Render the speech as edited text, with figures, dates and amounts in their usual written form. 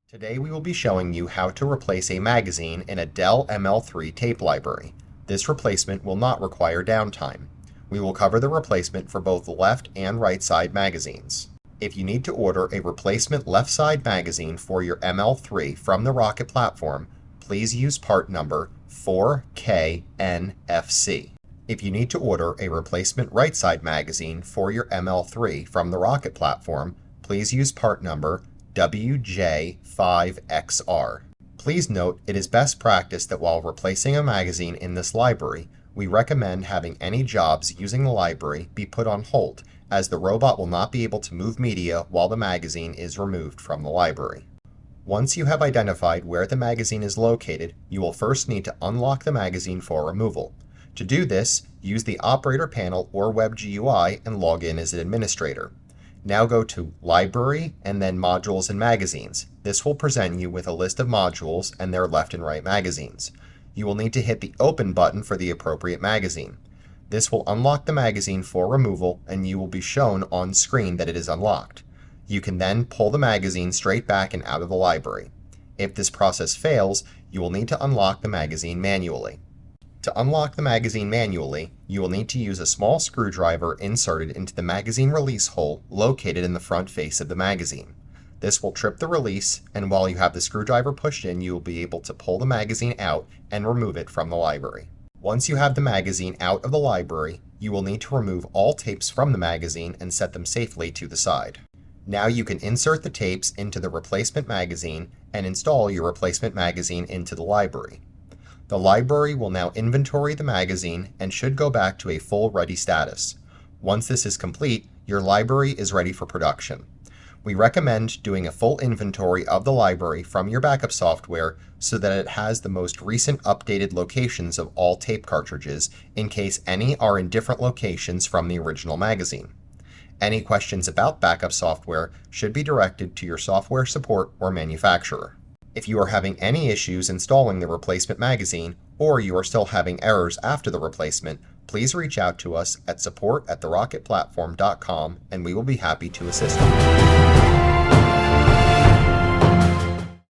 Today we will be showing you how to replace a magazine in a Dell ML3 tape library. This replacement will not require downtime. We will cover the replacement for both the left and right side magazines. If you need to order a replacement left side magazine for your ML3 from the Rocket platform, please use part number 4KNFC. If you need to order a replacement right side magazine for your ML3 from the Rocket platform, please use part number WJ5XR. Please note it is best practice that while replacing a magazine in this library, we recommend having any jobs using the library be put on hold, as the robot will not be able to move media while the magazine is removed from the library. Once you have identified where the magazine is located, you will first need to unlock the magazine for removal. To do this, use the operator panel or web GUI and log in as an administrator. Now go to Library and then Modules and Magazines. This will present you with a list of modules and their left and right magazines. You will need to hit the Open button for the appropriate magazine. This will unlock the magazine for removal and you will be shown on screen that it is unlocked. You can then pull the magazine straight back and out of the library. If this process fails, you will need to unlock the magazine manually. To unlock the magazine manually, you will need to use a small screwdriver inserted into the magazine release hole located in the front face of the magazine. This will trip the release, and while you have the screwdriver pushed in, you will be able to pull the magazine out and remove it from the library. Once you have the magazine out of the library, you will need to remove all tapes from the magazine and set them safely to the side. Now you can insert the tapes into the replacement magazine and install your replacement magazine into the library. The library will now inventory the magazine and should go back to a full ready status. Once this is complete, your library is ready for production. We recommend doing a full inventory of the library from your backup software so that it has the most recent updated locations of all tape cartridges in case any are in different locations from the original magazine. Any questions about backup software should be directed to your software support or manufacturer. If you are having any issues installing the replacement magazine, or you are still having errors after the replacement, please reach out to us at support@therocketplatform.com and we will be happy to assist you.